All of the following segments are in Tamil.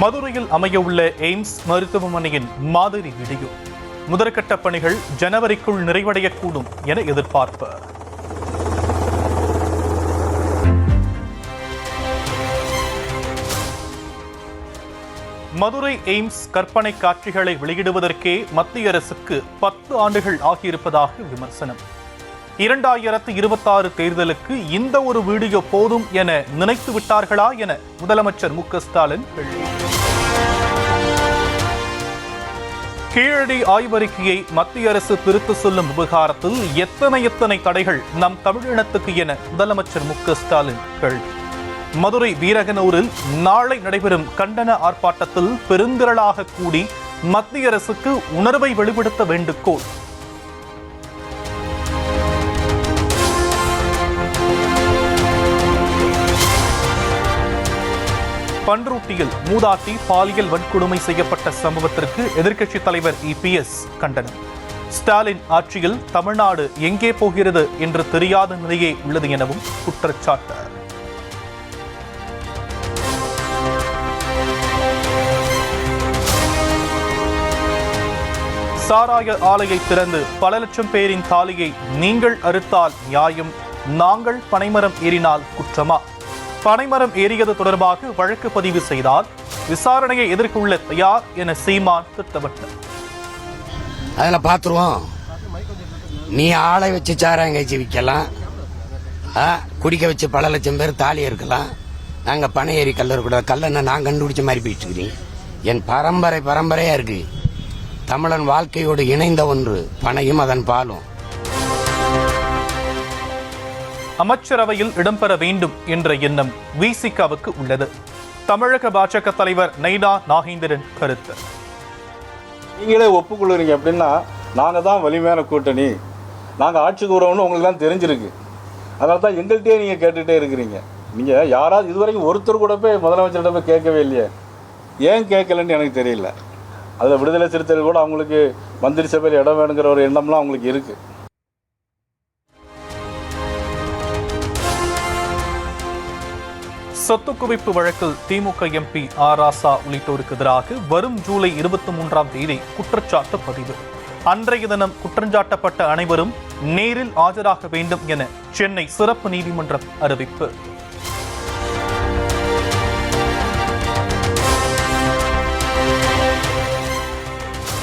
மதுரையில் அமையவுள்ள எய்ம்ஸ் மருத்துவமனையின் மாதிரி வீடியோ. முதற்கட்ட பணிகள் ஜனவரிக்குள் நிறைவடையக்கூடும் என எதிர்பார்ப்பு. மதுரை எய்ம்ஸ் கற்பனை காட்சிகளை வெளியிடுவதற்கே மத்திய அரசுக்கு 10 ஆண்டுகள் ஆகியிருப்பதாக விமர்சனம். 2026 தேர்தலுக்கு இந்த ஒரு வீடியோ போதும் என நினைத்து விட்டார்களா என முதலமைச்சர் மு.க. ஸ்டாலின் கேள்வி. கீழடி ஆய்வறிக்கையை மத்திய அரசு திருத்த சொல்லும் விவகாரத்தில் எத்தனை தடைகள் நம் தமிழினத்துக்கு என முதலமைச்சர் மு.க. ஸ்டாலின் கேள்வி. மதுரை வீரகனூரில் நாளை நடைபெறும் கண்டன ஆர்ப்பாட்டத்தில் பெருந்திரளாக கூடி மத்திய அரசுக்கு உணர்வை வெளிப்படுத்த வேண்டுகோள். பன்ருட்டியில் மூதாட்டி பாலியல் வன்கொடுமை செய்யப்பட்ட சம்பவத்திற்கு எதிர்க்கட்சித் தலைவர் EPS கண்டனம். ஸ்டாலின் ஆட்சியில் தமிழ்நாடு எங்கே போகிறது என்று தெரியாத நிலையே உள்ளது எனவும் குற்றச்சாட்டு. சாராய ஆலையை திறந்து பல லட்சம் பேரின் தாலியை நீங்கள் அறுத்தால் நியாயம், நாங்கள் பனைமரம் ஏறினால் குற்றமா? பனைமரம் ஏறியது தொடர்பாக வழக்கு பதிவு செய்தால் விசாரணையை எதிர்கொள்ள தயார் என சீமான் திட்டவட்டார். அதில் பார்த்துருவோம். நீ ஆளை வச்சு சாராயம் கழிச்சு விற்கலாம், குடிக்க வச்சு பல லட்சம் பேர் தாலி இருக்கலாம். நாங்கள் பனை ஏறி கல்ல இருக்கக்கூடாது. கல்லனை நான் கண்டுபிடிச்ச மாதிரி போயிட்டு இருக்கிறேன். என் பரம்பரையா இருக்கு. தமிழன் வாழ்க்கையோடு இணைந்த ஒன்று பனையும் அதன் பாலும். அமைச்சரவையில் இடம்பெற வேண்டும் என்ற எண்ணம் விசிகாவுக்கு உள்ளது. தமிழக பாஜக தலைவர் நைனா நாகேந்திரன் கருத்து. நீங்களே ஒப்புக்கொள்ளுறீங்க அப்படின்னா நாங்கள் தான் வலிமையான கூட்டணி, நாங்கள் ஆட்சிக்கு வரோம்னு உங்களுக்கு தான் தெரிஞ்சிருக்கு. அதனால தான் எங்கள்கிட்டயே நீங்கள் கேட்டுகிட்டே இருக்கிறீங்க. நீங்கள் யாராவது இதுவரைக்கும் ஒருத்தர் கூட போய் முதலமைச்சர்கிட்ட போய் கேட்கவே இல்லையே. ஏன் கேட்கலன்னு எனக்கு தெரியல. அதில் விடுதலை சிறுத்தைகள் கூட அவங்களுக்கு மந்திரி சபையில் இடம் வேணுங்கிற ஒரு எண்ணம்லாம் அவங்களுக்கு இருக்குது. சொத்து குவிப்பு வழக்கில் திமுக MP ஆர். ராசா உள்ளிட்டோருக்கு எதிராக வரும் ஜூலை 23ஆம் தேதி குற்றச்சாட்டு பதிவு. அன்றைய தினம் குற்றஞ்சாட்டப்பட்ட அனைவரும் நேரில் ஆஜராக வேண்டும் என சென்னை சிறப்பு நீதிமன்றம் அறிவிப்பு.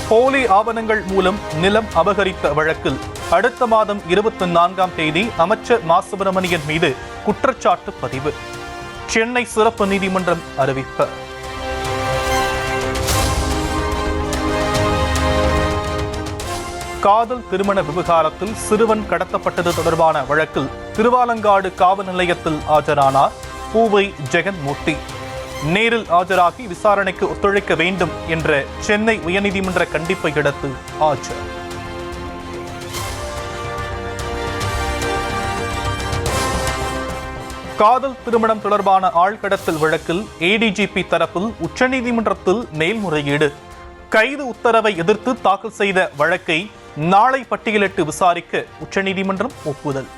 போலி ஆவணங்கள் மூலம் நிலம் அபகரித்த வழக்கில் அடுத்த மாதம் 24ஆம் தேதி அமைச்சர் மா. சுப்பிரமணியன் மீது குற்றச்சாட்டு பதிவு. சென்னை சிறப்பு நீதிமன்றம் அறிவிப்பு. காதல் திருமண விவகாரத்தில் சிறுவன் கடத்தப்பட்டது தொடர்பான வழக்கில் திருவாலங்காடு காவல் நிலையத்தில் ஆஜரானார் பூவை ஜெகன்மூர்த்தி. நேரில் ஆஜராகி விசாரணைக்கு ஒத்துழைக்க வேண்டும் என்ற சென்னை உயர்நீதிமன்ற கண்டிப்பை அடுத்து ஆஜர். காதல் திருமணம் தொடர்பான ஆழ்கடத்தல் வழக்கில் ADGP தரப்பில் உச்சநீதிமன்றத்தில் மேல்முறையீடு. கைது உத்தரவை எதிர்த்து தாக்கல் செய்த வழக்கை நாளை பட்டியலிட்டு விசாரிக்க உச்சநீதிமன்றம் ஒப்புதல்.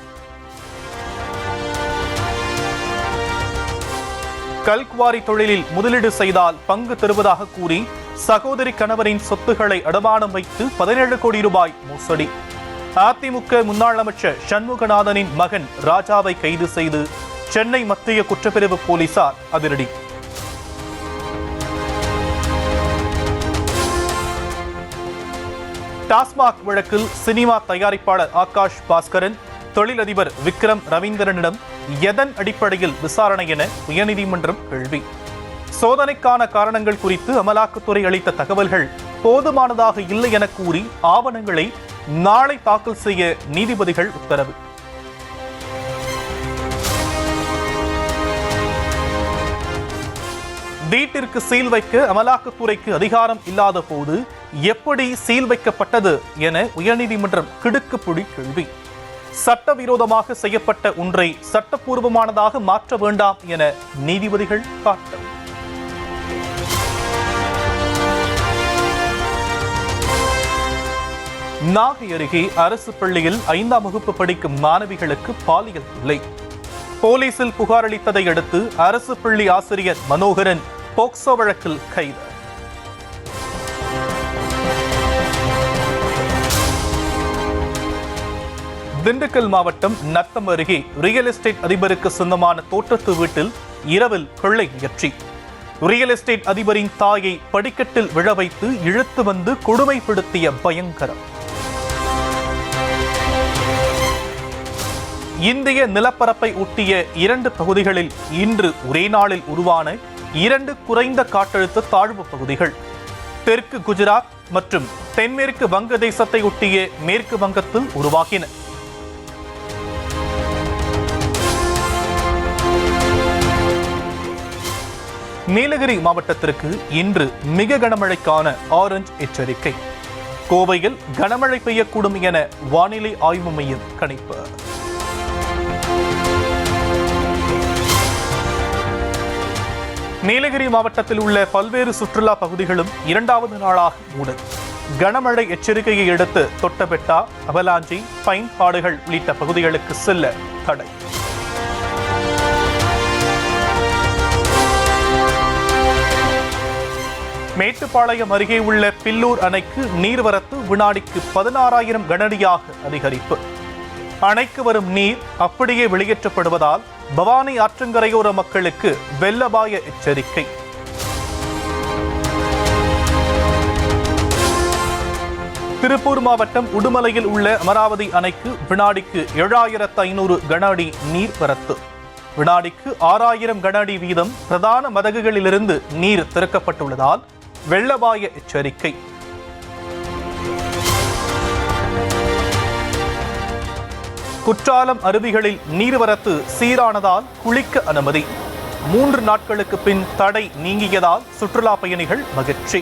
கல்குவாரி தொழிலில் முதலீடு செய்தால் பங்கு தருவதாக கூறி சகோதரி கணவரின் சொத்துக்களை அடமானம் வைத்து 17 கோடி ரூபாய் மோசடி. அதிமுக முன்னாள் அமைச்சர் சண்முகநாதனின் மகன் ராஜாவை கைது செய்து சென்னை மத்திய குற்றப்பிரிவு போலீசார் அதிரடி. டாஸ்மாக் வழக்கில் சினிமா தயாரிப்பாளர் ஆகாஷ் பாஸ்கரன் தொழிலதிபர் விக்ரம் ரவீந்திரனிடம் எதன் அடிப்படையில் விசாரணை என உயர்நீதிமன்றம் கேள்வி. சோதனைக்கான காரணங்கள் குறித்து அமலாக்கத்துறை அளித்த தகவல்கள் போதுமானதாக இல்லை என கூறி ஆவணங்களை நாளை தாக்கல் செய்ய நீதிபதிகள் உத்தரவு. வீட்டிற்கு சீல் வைக்க அமலாக்கத்துறைக்கு அதிகாரம் இல்லாத போது எப்படி சீல் வைக்கப்பட்டது என உயர்நீதிமன்றம் கிடுக்குப்பிடி கேள்வி. சட்டவிரோதமாக செய்யப்பட்ட ஒன்றை சட்டப்பூர்வமானதாக மாற்ற வேண்டாம் என நீதிபதிகள் காட்டம். நாகை அருகே அரசு பள்ளியில் 5ஆம் வகுப்பு படிக்கும் மாணவிகளுக்கு பாலியல் தொல்லை. போலீசில் புகார் அளித்ததை அடுத்து அரசு பள்ளி ஆசிரியர் மனோகரன் போக்சோ வழக்கில் கைது. திண்டுக்கல் மாவட்டம் நத்தம் அருகே ரியல் எஸ்டேட் அதிபருக்கு சொந்தமான தோட்டத்து வீட்டில் இரவில் கொள்ளை முயற்சி. ரியல் எஸ்டேட் அதிபரின் தாயை படிக்கட்டில் விழ வைத்து இழுத்து வந்து கொடுமைப்படுத்திய பயங்கரம். இந்திய நிலப்பரப்பை ஒட்டிய 2 பகுதிகளில் இன்று ஒரே நாளில் உருவான 2 குறைந்த காற்றழுத்த தாழ்வு பகுதிகள் தெற்கு குஜராத் மற்றும் தென்மேற்கு வங்கதேசத்தை ஒட்டிய மேற்கு வங்கத்தில் உருவாகின. நீலகிரி மாவட்டத்திற்கு இன்று மிக கனமழைக்கான ஆரஞ்சு எச்சரிக்கை. கோவையில் கனமழை பெய்யக்கூடும் என வானிலை ஆய்வு மையம் கணிப்பு. நீலகிரி மாவட்டத்தில் உள்ள பல்வேறு சுற்றுலா பகுதிகளும் 2வது நாளாக மூடல். கனமழை எச்சரிக்கையை அடுத்து தொட்டபெட்டா, அவலாஞ்சி, பைன் காடுகள் உள்ளிட்ட பகுதிகளுக்கு செல்ல தடை. மேட்டுப்பாளையம் அருகே உள்ள பில்லூர் அணைக்கு நீர்வரத்து வினாடிக்கு 16,000 கனஅடியாக அதிகரிப்பு. அணைக்கு வரும் நீர் அப்படியே வெளியேற்றப்படுவதால் பவானி ஆற்றங்கரையோர மக்களுக்கு வெள்ள அபாய எச்சரிக்கை. திருப்பூர் மாவட்டம் உடுமலையில் உள்ள அமராவதி அணைக்கு வினாடிக்கு 7,500 கன அடி நீர் வரத்து. வினாடிக்கு 6,000 கன அடி வீதம் பிரதான மதகுகளிலிருந்து நீர் திறக்கப்பட்டுள்ளதால் வெள்ள அபாய எச்சரிக்கை. குற்றாலம் அருவிகளில் நீர்வரத்து சீரானதால் குளிக்க அனுமதி. 3 நாட்களுக்கு பின் தடை நீங்கியதால் சுற்றுலா பயணிகள் மகிழ்ச்சி.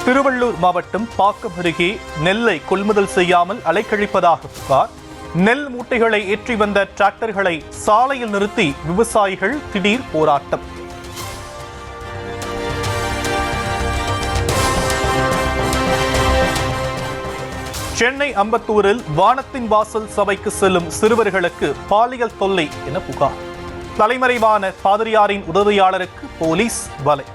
திருவள்ளூர் மாவட்டம் பாக்கம் அருகே நெல்லை கொள்முதல் செய்யாமல் அலைக்கழிப்பதாக புகார். நெல் மூட்டைகளை ஏற்றி வந்த டிராக்டர்களை சாலையில் நிறுத்தி விவசாயிகள் திடீர் போராட்டம். சென்னை அம்பத்தூரில் வானத்தின் வாசல் சபைக்கு செல்லும் சிறுவர்களுக்கு பாலியல் தொல்லை என புகார். தலைமறைவான பாதிரியாரின் உதவியாளருக்கு போலீஸ் வலை.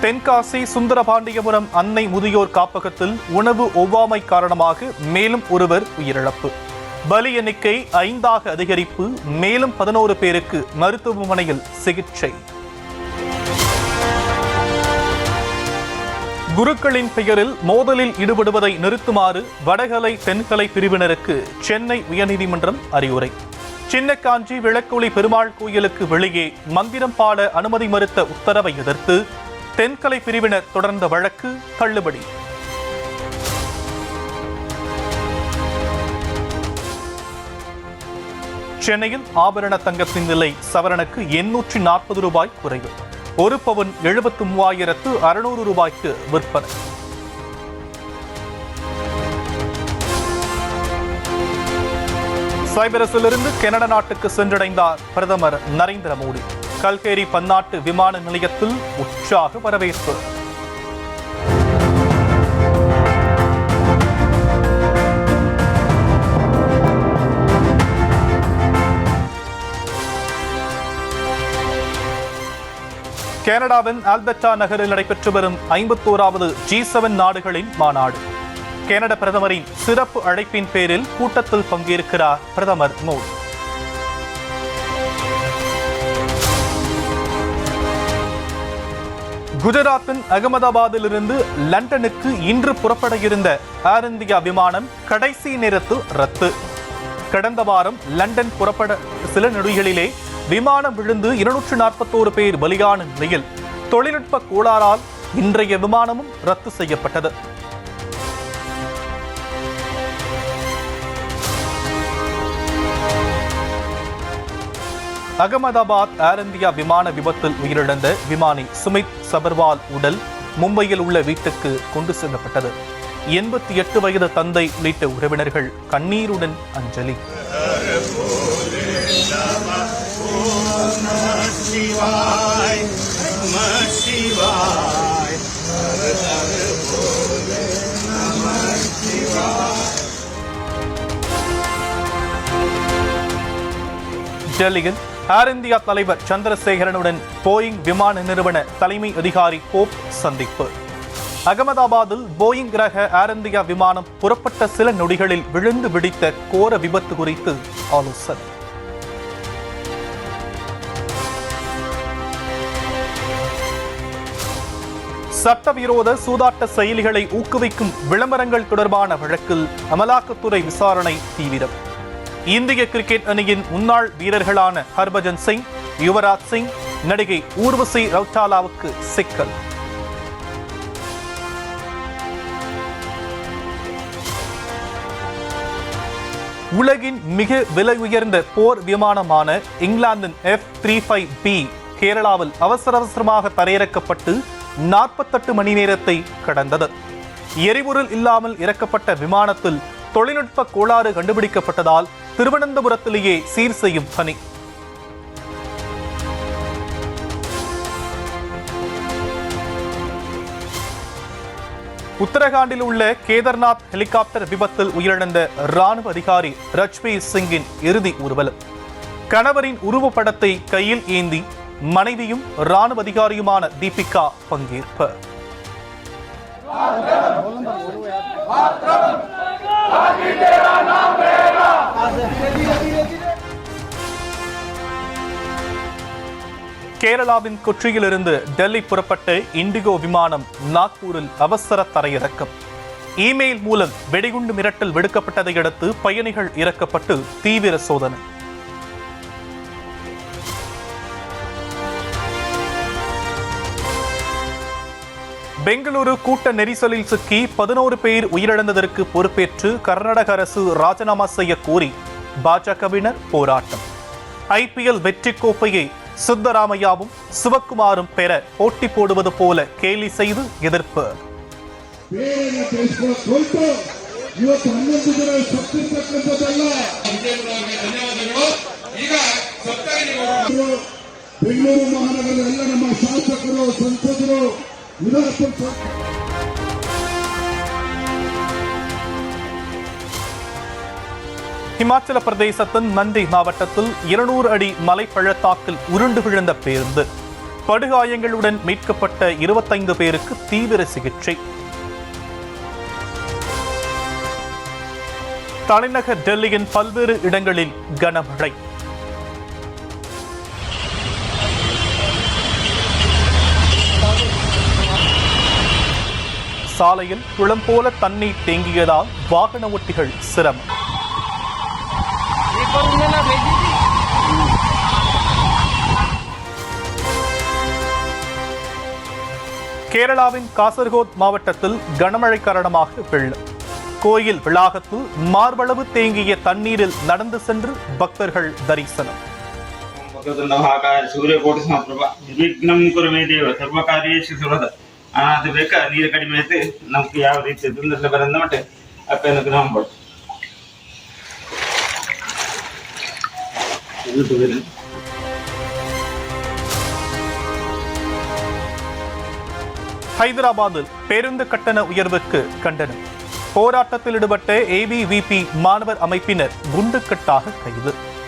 தென்காசி சுந்தரபாண்டியபுரம் அன்னை முதியோர் காப்பகத்தில் உணவு ஒவ்வாமை காரணமாக மேலும் ஒருவர் உயிரிழப்பு. பலி எண்ணிக்கை 5ஆக அதிகரிப்பு. மேலும் 11 பேருக்கு மருத்துவமனையில் சிகிச்சை. குருக்களின் பெயரில் மோதலில் ஈடுபடுவதை நிறுத்துமாறு வடகலை தென்கலை பிரிவினருக்கு சென்னை உயர்நீதிமன்றம் அறிவுரை. சின்னக்காஞ்சி விளக்கொளி பெருமாள் கோயிலுக்கு வெளியே மந்திரம் பாட அனுமதி மறுத்த உத்தரவை எதிர்த்து தென்கலை பிரிவினர் தொடர்ந்த வழக்கு தள்ளுபடி. சென்னையில் ஆபரண தங்கத்தின் விலை சவரனுக்கு 840 ரூபாய் குறைவு. 1 பவுன் 73,600 ரூபாய்க்கு விற்பனை. சைப்ரஸிலிருந்து கனடா நாட்டுக்கு சென்றடைந்தார் பிரதமர் நரேந்திர மோடி. கல்கேரி பன்னாட்டு விமான நிலையத்தில் உற்சாக வரவேற்பு. கனடாவின் ஆல்பர்டா நகரில் நடைபெற்று வரும் 51வது G7 நாடுகளின் மாநாடு. கனட பிரதமரின் சிறப்பு அழைப்பின் பேரில் கூட்டத்தில் பங்கேற்கிறார் பிரதமர் மோடி. குஜராத்தின் அகமதாபாத்திலிருந்து லண்டனுக்கு இன்று புறப்பட இருந்த ஏர் இந்தியா விமானம் கடைசி நேரத்தில் ரத்து. கடந்த வாரம் லண்டன் புறப்பட சில நொடிகளிலே விமானம் விழுந்து 241 பேர் பலியான நிலையில் தொழில்நுட்ப கோளாறால் இன்றைய விமானமும் ரத்து செய்யப்பட்டது. அகமதாபாத் ஏர் இந்தியா விமான விபத்தில் உயிரிழந்த விமானி சுமித் சபர்வால் உடல் மும்பையில் உள்ள வீட்டுக்கு கொண்டு செல்லப்பட்டது. 88 வயது தந்தை உள்ளிட்ட உறவினர்கள் கண்ணீருடன் அஞ்சலி. டெல்லியில் ஏர் இந்தியா தலைவர் சந்திரசேகரனுடன் போயிங் விமான நிறுவன தலைமை அதிகாரி போப் சந்திப்பு. அகமதாபாத்தில் போயிங் ரக ஏர் இந்தியா விமானம் புறப்பட்ட சில நொடிகளில் விழுந்து வெடித்த கோர விபத்து குறித்து ஆலோசனை. சட்டவிரோத சூதாட்ட செயலிகளை ஊக்குவிக்கும் விளம்பரங்கள் தொடர்பான வழக்கில் அமலாக்கத்துறை விசாரணை தீவிரம். இந்திய கிரிக்கெட் அணியின் முன்னாள் வீரர்களான ஹர்பஜன் சிங், யுவராஜ் சிங், நடிகை ஊர்வசி ரவுட்டாலாவுக்கு சிக்கல். உலகின் மிக விலை உயர்ந்த போர் விமானமான இங்கிலாந்தின் F-35B கேரளாவில் அவசரமாக தரையிறக்கப்பட்டு 48 மணி நேரத்தை கடந்தது. எரிபொருள் இல்லாமல் இறக்கப்பட்ட விமானத்தில் தொழில்நுட்ப கோளாறு கண்டுபிடிக்கப்பட்டதால் திருவனந்தபுரத்திலேயே சீர் செய்யும் பணி. உத்தரகாண்டில் உள்ள கேதார்நாத் ஹெலிகாப்டர் விபத்தில் உயிரிழந்த ராணுவ அதிகாரி ரஜ்பீர் சிங்கின் இறுதி ஊர்வலம். கணவரின் உருவப்படத்தை கையில் ஏந்தி மனைவியும் ராணுவ அதிகாரியுமான தீபிகா பங்கேற்பு. கேரளாவின் கொச்சியிலிருந்து டெல்லி புறப்பட்ட இண்டிகோ விமானம் நாக்பூரில் அவசர தரையிறக்கம். இமெயில் மூலம் வெடிகுண்டு மிரட்டல் விடுக்கப்பட்டதை அடுத்து பயணிகள் இறக்கப்பட்டு தீவிர சோதனை. பெங்களூரு கூட்ட நெரிசலில் சிக்கி 11 பேர் உயிரிழந்ததற்கு பொறுப்பேற்று கர்நாடக அரசு ராஜினாமா செய்ய கோரி பாஜகவினர் போராட்டம். IPL வெற்றி கோப்பையை சித்தராமையாவும் சிவக்குமாரும் பெற போட்டி போடுவது போல கேலி செய்து எதிர்ப்பு. ಬೆಂಗಳೂರು ಮಹಾನಗರದ ಎಲ್ಲ ನಮ್ಮ ಶಾಸಕರು ಸಂಸದರು ஹிமாச்சல பிரதேசத்தின் மந்தி மாவட்டத்தில் 200 அடி மலை பள்ளத்தாக்கில் உருண்டு விழுந்த பேருந்து. படுகாயங்களுடன் மீட்கப்பட்ட 25 பேருக்கு தீவிர சிகிச்சை. தலைநகர் டெல்லியின் பல்வேறு இடங்களில் கனமழை. சாலையில் குளம் போல தண்ணீர் தேங்கியதால் வாகன ஓட்டிகள் சிரமம். கேரளாவின் காசர்கோட் மாவட்டத்தில் கனமழை காரணமாக வெள்ளம். கோயில் வளாகத்தில் மார்பளவு தேங்கிய தண்ணீரில் நடந்து சென்று பக்தர்கள் தரிசனம். ಅದು ಬೇಕಾ ನೀರು ಕಡಿಮೆ ಐತೆ ನಮ್ಗೆ ಯಾವ ರೀತಿ ತೊಂದರೆ ಬರೋದು ಮಟ್ಟ ಅಪ್ಪನಕ್ಕೆ ನಂಬೋದು ஹைதராபாத்தில் பேருந்து கட்டண உயர்வுக்கு கண்டனம். போராட்டத்தில் ஈடுபட்ட ABVP மாணவர் அமைப்பினர் குண்டுக்கட்டாக கைது.